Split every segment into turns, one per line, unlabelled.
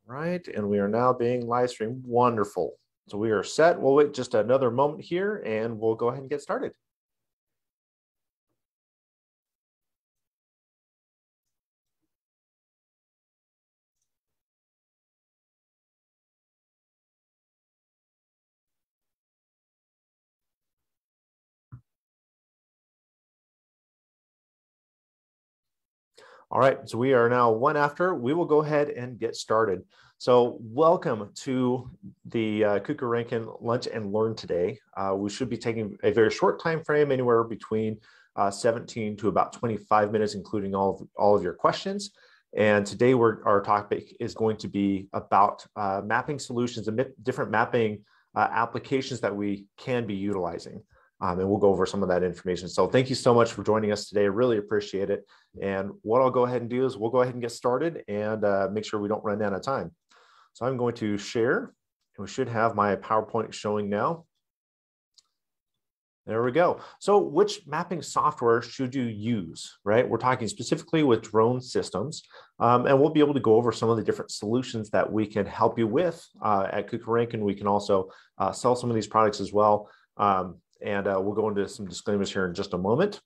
Right, and we are now being live streamed. Wonderful. So we are set. We'll wait just another moment here and we'll go ahead and get started. All right, so we are now one after. We will go ahead and get started. So welcome to the Kuker-Ranken Lunch and Learn today. We should be taking a very short time frame, anywhere between 17 to about 25 minutes, including all of your questions. And today our topic is going to be about mapping solutions and different mapping applications that we can be utilizing. And we'll go over some of that information. So thank you so much for joining us today. I really appreciate it. And what I'll go ahead and do is we'll go ahead and get started and make sure we don't run out of time. So I'm going to share, and we should have my PowerPoint showing now. There we go. So which mapping software should you use, right? We're talking specifically with drone systems, and we'll be able to go over some of the different solutions that we can help you with at Kuker-Ranken. We can also sell some of these products as well. And we'll go into some disclaimers here in just a moment.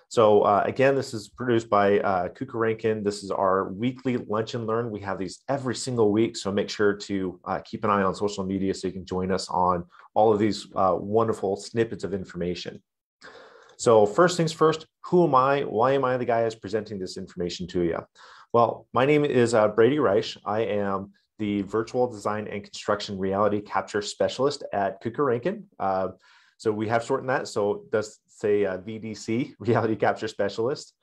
So again, this is produced by Kuker-Ranken. This is our weekly Lunch and Learn. We have these every single week, so make sure to keep an eye on social media so you can join us on all of these wonderful snippets of information. So first things first, who am I? Why am I the guy that's presenting this information to you? Well, my name is Brady Reisch. I am the Virtual Design and Construction Reality Capture Specialist at Kuker-Ranken. So we have shortened that, so it does say VDC, Reality Capture Specialist.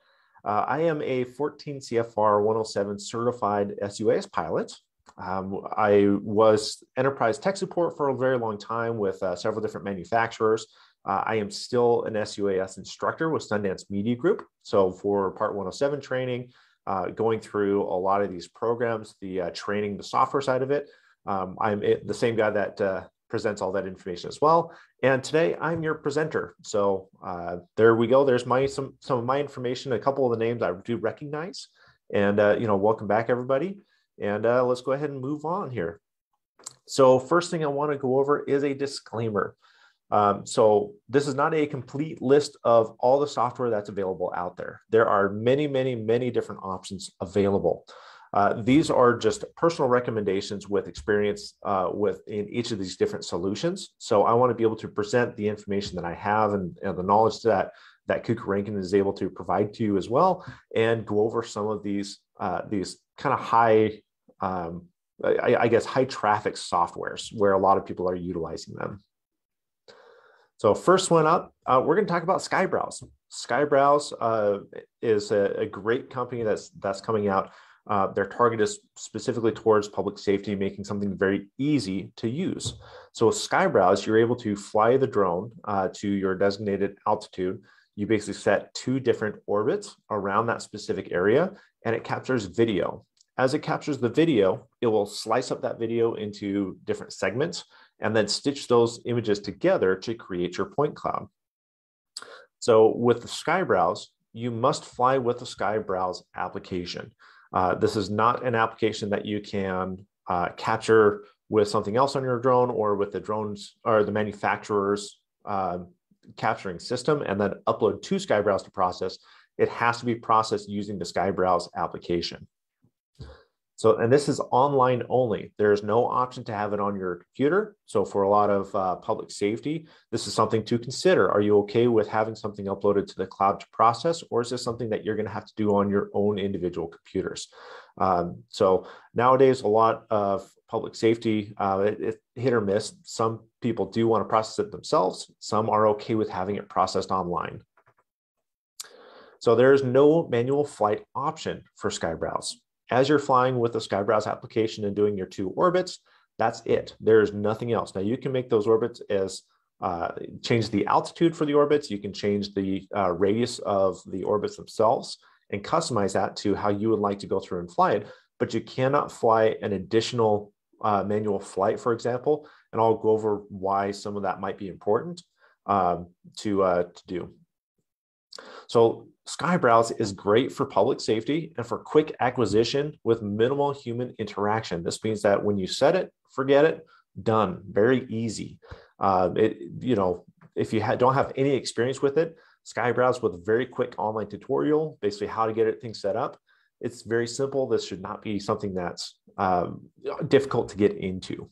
I am a 14 CFR 107 certified SUAS pilot. I was enterprise tech support for a very long time with several different manufacturers. I am still an SUAS instructor with Sundance Media Group. So for Part 107 training, going through a lot of these programs, the training, the software side of it, I'm the same guy that presents all that information as well. And today I'm your presenter. So there we go. There's some of my information, a couple of the names I do recognize. And welcome back, everybody. And let's go ahead and move on here. So first thing I want to go over is a disclaimer. So this is not a complete list of all the software that's available out there. There are many, many, many different options available. These are just personal recommendations with experience in each of these different solutions. So I want to be able to present the information that I have and the knowledge that Kuker-Ranken is able to provide to you as well, and go over some of these kind of high, I guess, high traffic softwares where a lot of people are utilizing them. So first one up, we're going to talk about Skybrows. Skybrows is a great company that's coming out. Their target is specifically towards public safety, making something very easy to use. So with Skybrows, you're able to fly the drone to your designated altitude. You basically set 2 different orbits around that specific area, and it captures video. As it captures the video, it will slice up that video into different segments and then stitch those images together to create your point cloud. So with the Skybrows, you must fly with the Skybrows application. This is not an application that you can capture with something else on your drone or with the drones or the manufacturer's capturing system and then upload to Skybrows to process. It has to be processed using the Skybrows application. So, and this is online only. There's no option to have it on your computer. So for a lot of public safety, this is something to consider. Are you okay with having something uploaded to the cloud to process, or is this something that you're going to have to do on your own individual computers? So nowadays, a lot of public safety, it's hit or miss. Some people do want to process it themselves. Some are okay with having it processed online. So there is no manual flight option for Skybrows. As you're flying with the Skybrows application and doing your 2 orbits, that's it. There is nothing else. Now you can make those orbits as change the altitude for the orbits. You can change the radius of the orbits themselves and customize that to how you would like to go through and fly it. But you cannot fly an additional manual flight, for example. And I'll go over why some of that might be important to do. So Skybrows is great for public safety and for quick acquisition with minimal human interaction. This means that when you set it, forget it, done, very easy. If you don't have any experience with it, Skybrows with a very quick online tutorial, basically how to get things set up. It's very simple. This should not be something that's difficult to get into.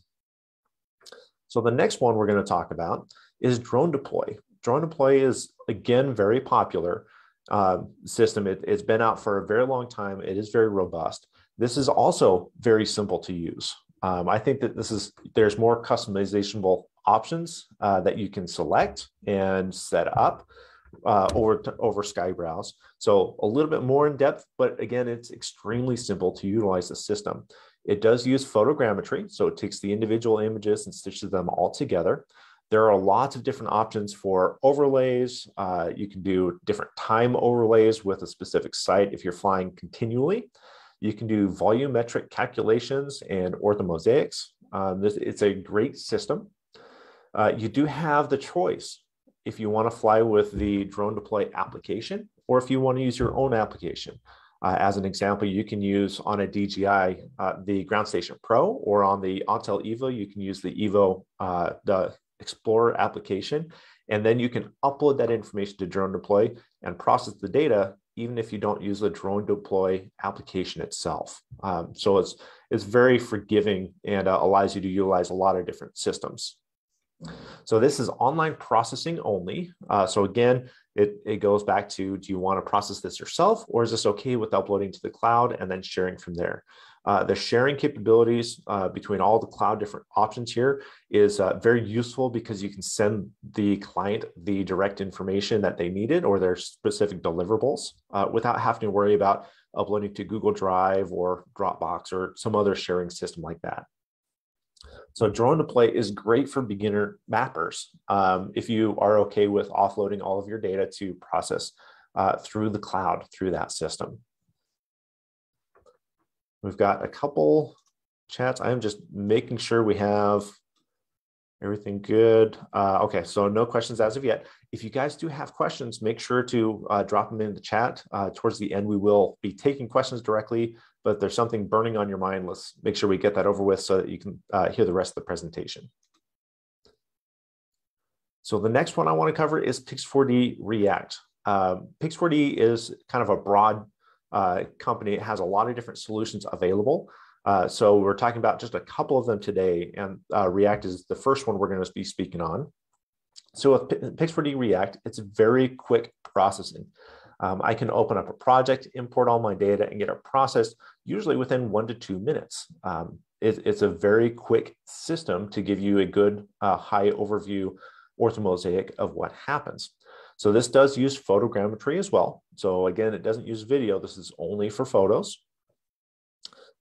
So the next one we're going to talk about is drone deploy. Drone deploy is, again, very popular system. It's been out for a very long time. It is very robust. This is also very simple to use. I think that there's more customizable options that you can select and set up over Skybrows. So a little bit more in depth, but again, it's extremely simple to utilize the system. It does use photogrammetry, so it takes the individual images and stitches them all together. There are lots of different options for overlays. You can do different time overlays with a specific site if you're flying continually. You can do volumetric calculations and orthomosaics. It's a great system. You do have the choice if you want to fly with the drone deploy application or if you want to use your own application. As an example, you can use on a DJI the Ground Station Pro, or on the Autel Evo, you can use the Evo, the Explorer application, and then you can upload that information to drone deploy and process the data even if you don't use the drone deploy application itself. So it's very forgiving and allows you to utilize a lot of different systems. So this is online processing only. So again, it goes back to, do you want to process this yourself, or is this okay with uploading to the cloud and then sharing from there? The sharing capabilities between all the cloud different options here is very useful because you can send the client the direct information that they needed or their specific deliverables without having to worry about uploading to Google Drive or Dropbox or some other sharing system like that. So drone deploy is great for beginner mappers if you are okay with offloading all of your data to process through the cloud through that system. We've got a couple chats. I'm just making sure we have everything good. Okay, so no questions as of yet. If you guys do have questions, make sure to drop them in the chat. Towards the end, we will be taking questions directly, but if there's something burning on your mind, let's make sure we get that over with so that you can hear the rest of the presentation. So the next one I want to cover is Pix4D React. Pix4D is kind of a broad company. It has a lot of different solutions available. So we're talking about just a couple of them today, and React is the first one we're going to be speaking on. So with Pix4D React, it's very quick processing. I can open up a project, import all my data, and get it processed usually within 1 to 2 minutes. It's a very quick system to give you a good high overview orthomosaic of what happens. So this does use photogrammetry as well. So again, it doesn't use video. This is only for photos.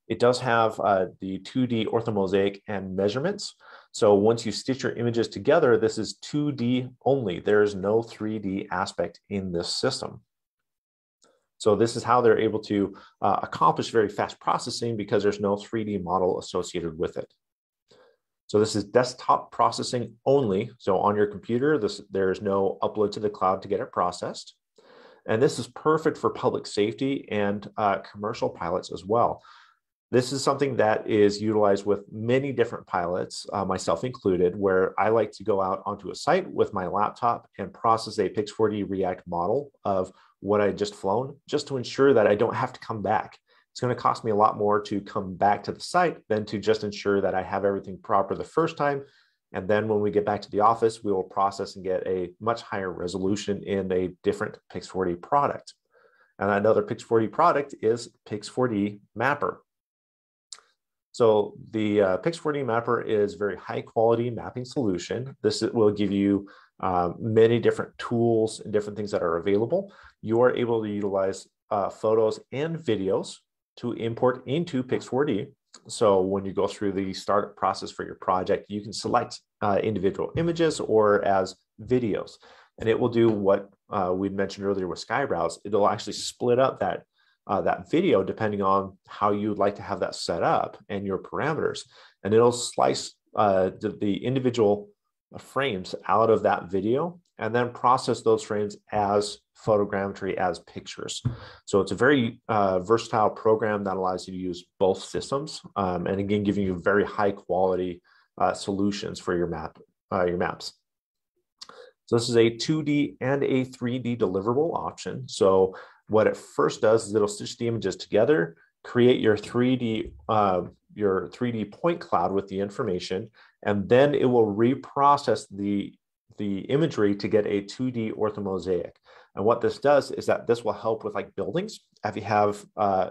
It does have the 2D orthomosaic and measurements. So once you stitch your images together, this is 2D only. There's no 3D aspect in this system. So this is how they're able to accomplish very fast processing because there's no 3D model associated with it. So this is desktop processing only. So on your computer, there's no upload to the cloud to get it processed. And this is perfect for public safety and commercial pilots as well. This is something that is utilized with many different pilots, myself included, where I like to go out onto a site with my laptop and process a Pix4D React model of what I just flown, just to ensure that I don't have to come back. It's going to cost me a lot more to come back to the site than to just ensure that I have everything proper the first time. And then when we get back to the office, we will process and get a much higher resolution in a different Pix4D product. And another Pix4D product is Pix4D Mapper. So the Pix4D Mapper is very high quality mapping solution. This will give you many different tools and different things that are available. You are able to utilize photos and videos to import into Pix4D. So when you go through the startup process for your project, you can select individual images or as videos. And it will do what we mentioned earlier with Skybrows. It'll actually split up that video depending on how you'd like to have that set up and your parameters. And it'll slice the individual frames out of that video and then process those frames as photogrammetry, as pictures. So it's a very versatile program that allows you to use both systems, and again, giving you very high quality solutions for your maps. So this is a 2D and a 3D deliverable option. So what it first does is it'll stitch the images together, create your 3D point cloud with the information, and then it will reprocess the imagery to get a 2D orthomosaic. And what this does is that this will help with like buildings. If you have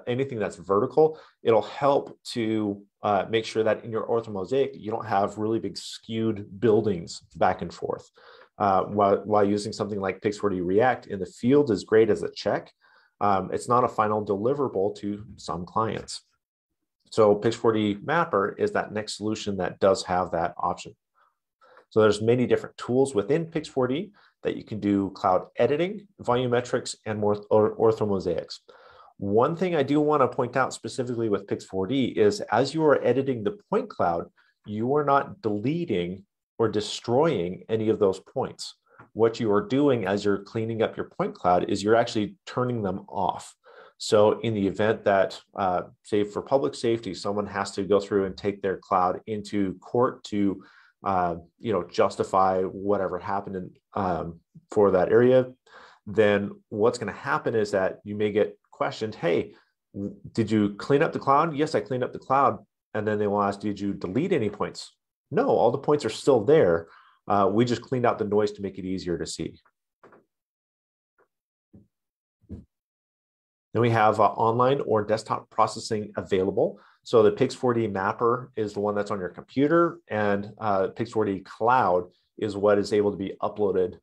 anything that's vertical, it'll help to make sure that in your orthomosaic, you don't have really big skewed buildings back and forth. While using something like Pix4D React in the field is great as a check, it's not a final deliverable to some clients. So Pix4D Mapper is that next solution that does have that option. So there's many different tools within Pix4D that you can do cloud editing, volumetrics, and more orthomosaics. One thing I do want to point out specifically with Pix4D is as you are editing the point cloud, you are not deleting or destroying any of those points. What you are doing as you're cleaning up your point cloud is you're actually turning them off. So in the event that, say for public safety, someone has to go through and take their cloud into court to justify whatever happened for that area, then what's going to happen is that you may get questioned, hey, did you clean up the cloud? Yes, I cleaned up the cloud. And then they will ask, did you delete any points? No, all the points are still there. We just cleaned out the noise to make it easier to see. Then we have online or desktop processing available. So the Pix4D Mapper is the one that's on your computer, and Pix4D Cloud is what is able to be uploaded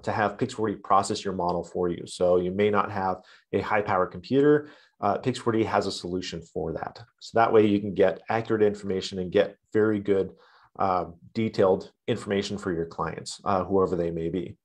to have Pix4D process your model for you. So you may not have a high-powered computer. Pix4D has a solution for that. So that way you can get accurate information and get very good detailed information for your clients, whoever they may be.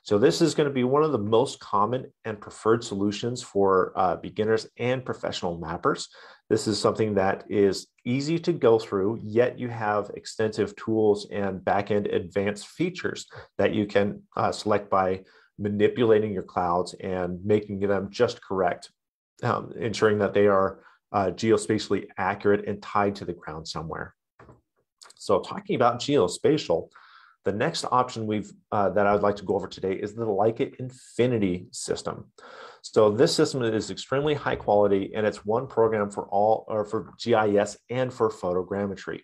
So this is going to be one of the most common and preferred solutions for beginners and professional mappers. This is something that is easy to go through, yet you have extensive tools and backend advanced features that you can select by manipulating your clouds and making them just correct, ensuring that they are geospatially accurate and tied to the ground somewhere. So talking about geospatial, the next option that I would like to go over today is the Leica Infinity system. So this system is extremely high quality, and it's one program for GIS and for photogrammetry.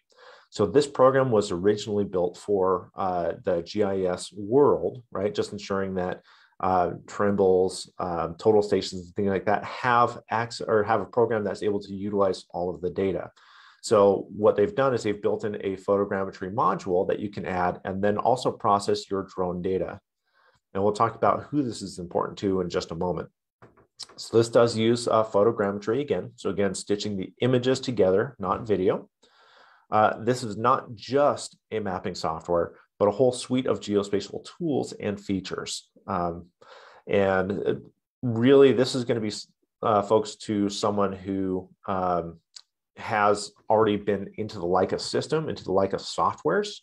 So this program was originally built for the GIS world, right? Just ensuring that Trimble's, total stations, and things like that have access or have a program that's able to utilize all of the data. So what they've done is they've built in a photogrammetry module that you can add and then also process your drone data. And we'll talk about who this is important to in just a moment. So this does use photogrammetry again. So again, stitching the images together, not video. This is not just a mapping software, but a whole suite of geospatial tools and features. And really, this is going to be focused to someone who has already been into the Leica system, into the Leica softwares.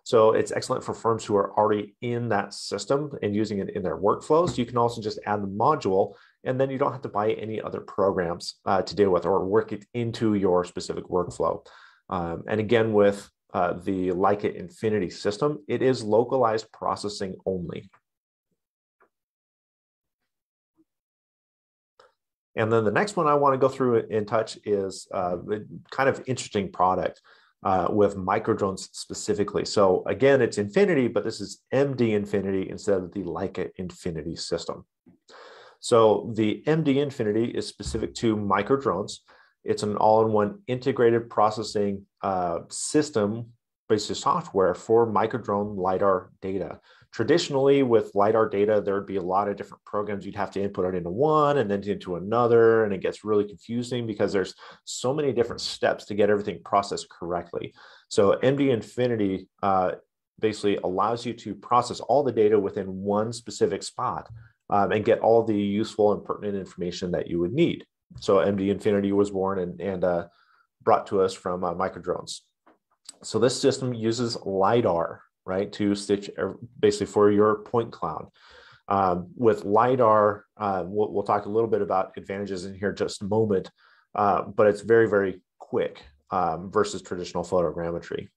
So it's excellent for firms who are already in that system and using it in their workflows. You can also just add the module, and then you don't have to buy any other programs to deal with or work it into your specific workflow. And again, with the Leica Infinity system, it is localized processing only. And then the next one I want to go through and touch is a kind of interesting product with microdrones specifically. So again, it's Infinity, but this is MD Infinity instead of the Leica Infinity system. So the MD Infinity is specific to microdrones. It's an all-in-one integrated processing system, basically software for microdrone LiDAR data. Traditionally, with LiDAR data, there would be a lot of different programs. You'd have to input it into one and then into another, and it gets really confusing because there's so many different steps to get everything processed correctly. So MD Infinity basically allows you to process all the data within one specific spot and get all the useful and pertinent information that you would need. So MD Infinity was born and brought to us from microdrones. So this system uses LiDAR right, to stitch basically for your point cloud. With LiDAR, we'll talk a little bit about advantages in here in just a moment, but it's very, very quick versus traditional photogrammetry.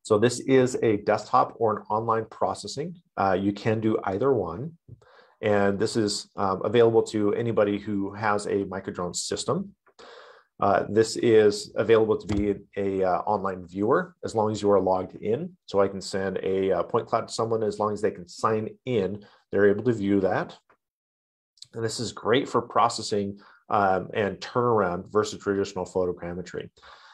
So this is a desktop or an online processing. You can do either one. And this is available to anybody who has a microdrone system. This is available to be a online viewer as long as you are logged in. So I can send a point cloud to someone as long as they can sign in, they're able to view that. And this is great for processing and turnaround versus traditional photogrammetry.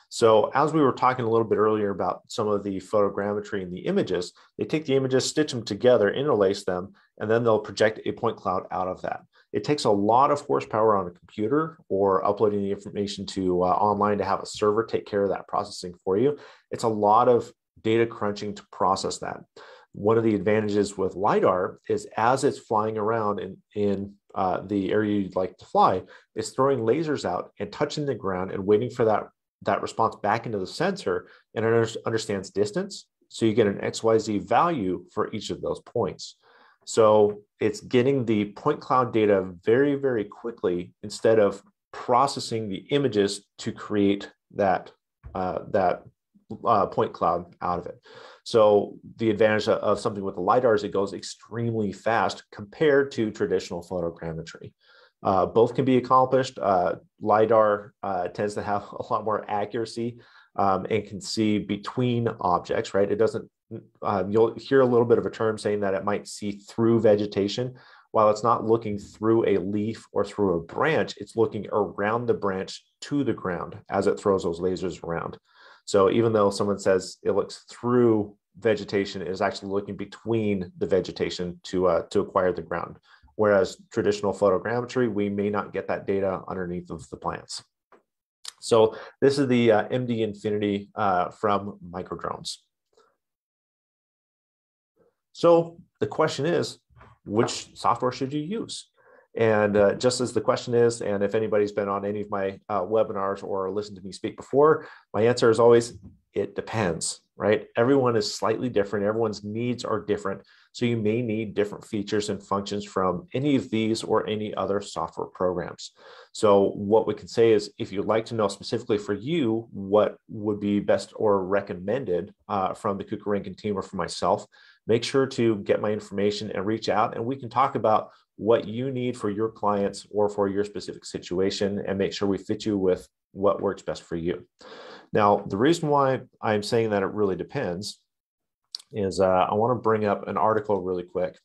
So as we were talking a little bit earlier about some of the photogrammetry and the images, they take the images, stitch them together, interlace them, and then they'll project a point cloud out of that. It takes a lot of horsepower on a computer or uploading the information to online to have a server take care of that processing for you. It's a lot of data crunching to process that. One of the advantages with LiDAR is as it's flying around in the area you'd like to fly, it's throwing lasers out and touching the ground and waiting for that response back into the sensor, and it understands distance. So you get an XYZ value for each of those points. So it's getting the point cloud data very, very quickly instead of processing the images to create that point cloud out of it. So the advantage of something with the LiDAR is it goes extremely fast compared to traditional photogrammetry. Both can be accomplished. LiDAR tends to have a lot more accuracy and can see between objects, right? It doesn't, you'll hear a little bit of a term saying that it might see through vegetation. While it's not looking through a leaf or through a branch, it's looking around the branch to the ground as it throws those lasers around. So even though someone says it looks through vegetation, it is actually looking between the vegetation to acquire the ground. Whereas traditional photogrammetry, we may not get that data underneath of the plants. So this is the MD Infinity from Microdrones. So the question is, which software should you use? And just as the question is, and if anybody's been on any of my webinars or listened to me speak before, my answer is always, it depends, right? Everyone is slightly different. Everyone's needs are different. So you may need different features and functions from any of these or any other software programs. So what we can say is, if you'd like to know specifically for you what would be best or recommended from the Kuker-Ranken team or for myself, make sure to get my information and reach out, and we can talk about what you need for your clients or for your specific situation and make sure we fit you with what works best for you. Now, the reason why I'm saying that it really depends is I want to bring up an article really quick.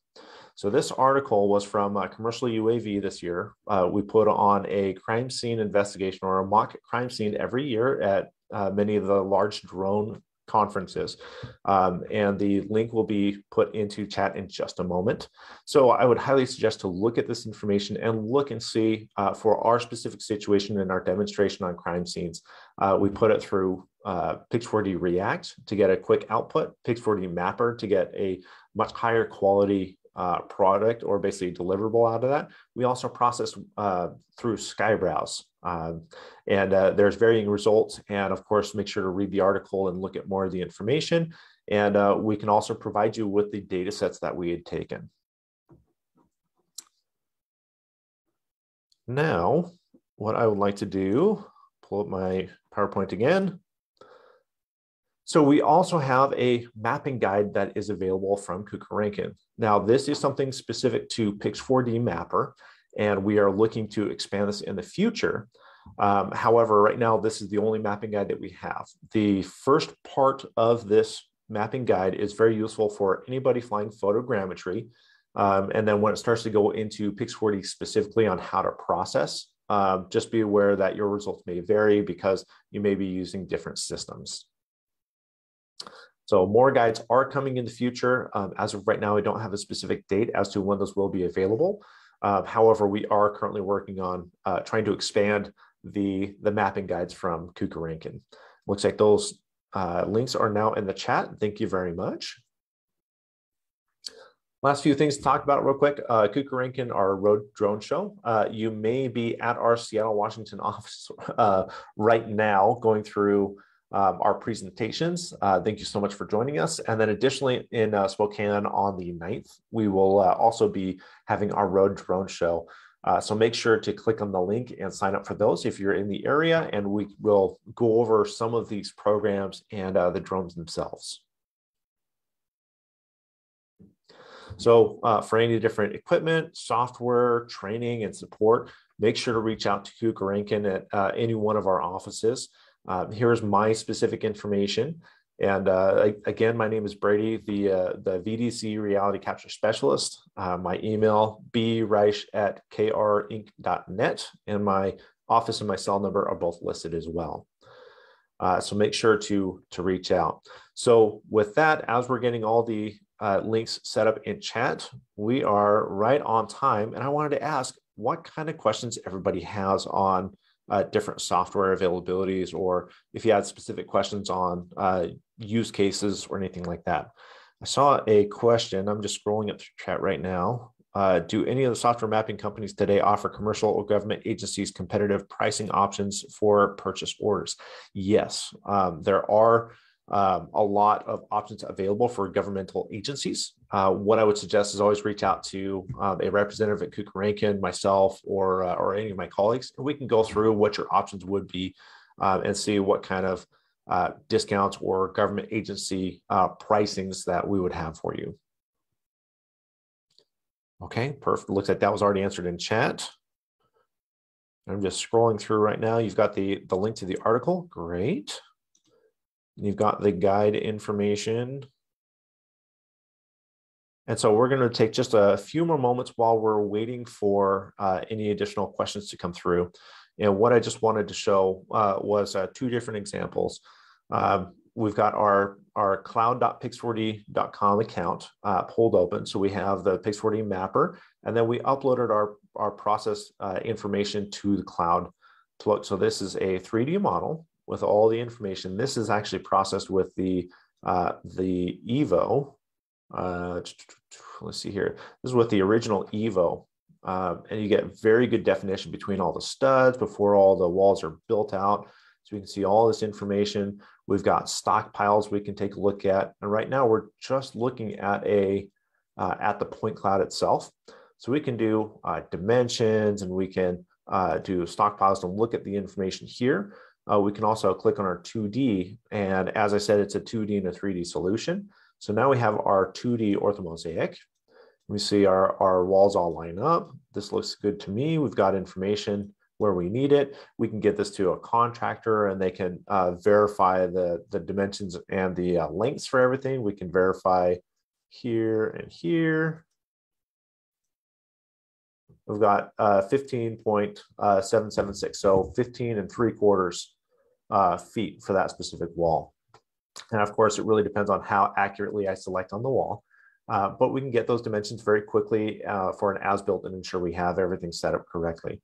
So this article was from Commercial UAV this year. We put on a crime scene investigation or a mock crime scene every year at many of the large drone conferences. And the link will be put into chat in just a moment. So I would highly suggest to look at this information and look and see for our specific situation and our demonstration on crime scenes. We put it through Pix4D React to get a quick output, Pix4D Mapper to get a much higher quality product or basically deliverable out of that. We also process through Skybrows. And there's varying results. And of course, make sure to read the article and look at more of the information. And we can also provide you with the data sets that we had taken. Now, what I would like to do, pull up my PowerPoint again. So we also have a mapping guide that is available from Kuker-Ranken. Now, this is something specific to Pix4D Mapper, and we are looking to expand this in the future. However, right now, this is the only mapping guide that we have. The first part of this mapping guide is very useful for anybody flying photogrammetry. And then when it starts to go into Pix4D specifically on how to process, just be aware that your results may vary because you may be using different systems. So more guides are coming in the future. As of right now, I don't have a specific date as to when those will be available. However, we are currently working on trying to expand the mapping guides from Kuker-Ranken. Looks like those links are now in the chat. Thank you very much. Last few things to talk about real quick. Kuker-Ranken, our road drone show. You may be at our Seattle, Washington office right now going through our presentations. Thank you so much for joining us. And then additionally, in Spokane on the 9th, we will also be having our Road Drone Show. So make sure to click on the link and sign up for those if you're in the area, and we will go over some of these programs and the drones themselves. So for any different equipment, software, training, and support, make sure to reach out to Kuker-Ranken at any one of our offices. Here's my specific information. And again, my name is Brady, the VDC Reality Capture Specialist. My email, breisch@krinc.net, and my office and my cell number are both listed as well. So make sure to reach out. So with that, as we're getting all the links set up in chat, we are right on time. And I wanted to ask what kind of questions everybody has on different software availabilities, or if you had specific questions on use cases or anything like that. I saw a question. I'm just scrolling up through chat right now. Do any of the software mapping companies today offer commercial or government agencies competitive pricing options for purchase orders? Yes, there are a lot of options available for governmental agencies. What I would suggest is always reach out to a representative at Kuker-Ranken, myself, or any of my colleagues, and we can go through what your options would be and see what kind of discounts or government agency pricings that we would have for you. Okay, perfect. Looks like that was already answered in chat. I'm just scrolling through right now. You've got the link to the article. Great. You've got the guide information. And so we're going to take just a few more moments while we're waiting for any additional questions to come through. And what I just wanted to show was two different examples. We've got our cloud.pix4d.com account pulled open. So we have the Pix4D mapper, and then we uploaded our process information to the cloud to look. So this is a 3D model with all the information. This is actually processed with the Evo. Let's see here. This is with the original Evo. And you get very good definition between all the studs before all the walls are built out. So we can see all this information. We've got stockpiles we can take a look at. And right now we're just looking at the point cloud itself. So we can do dimensions, and we can do stockpiles and look at the information here. We can also click on our 2D. And as I said, it's a 2D and a 3D solution. So now we have our 2D orthomosaic. We see our walls all line up. This looks good to me. We've got information where we need it. We can get this to a contractor, and they can verify the dimensions and the lengths for everything. We can verify here and here. We've got 15.776, so 15 3/4 feet for that specific wall. And of course, it really depends on how accurately I select on the wall. But we can get those dimensions very quickly for an as-built and ensure we have everything set up correctly.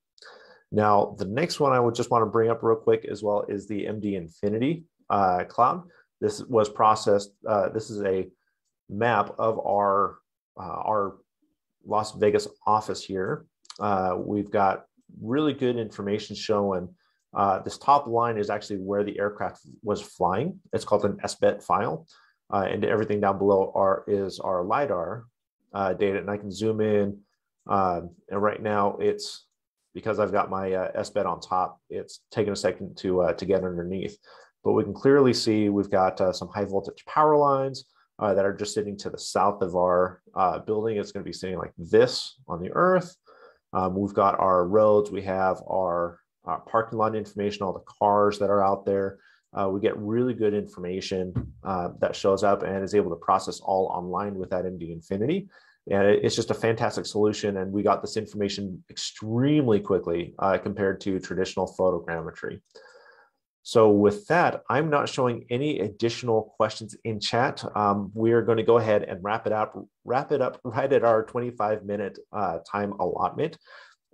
Now, the next one I would just want to bring up real quick as well is the MD Infinity cloud. This was processed. This is a map of our Las Vegas office here. We've got really good information showing this top line is actually where the aircraft was flying. It's called an SBET file. And everything down below is our LiDAR data. And I can zoom in. And right now it's, because I've got my SBET on top, it's taken a second to get underneath. But we can clearly see we've got some high voltage power lines that are just sitting to the south of our building. It's going to be sitting like this on the earth. We've got our roads. We have our parking lot information, all the cars that are out there. We get really good information that shows up and is able to process all online with that MD Infinity. And it's just a fantastic solution. And we got this information extremely quickly compared to traditional photogrammetry. So with that, I'm not showing any additional questions in chat. We are going to go ahead and wrap it up right at our 25-minute time allotment.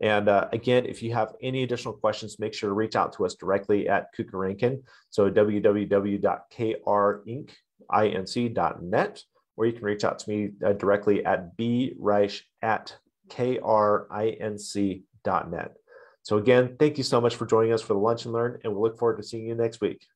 And again, if you have any additional questions, make sure to reach out to us directly at Kuker-Ranken. So www.krinc.net, or you can reach out to me directly at breisch@krinc.net. So again, thank you so much for joining us for the Lunch and Learn, and we look forward to seeing you next week.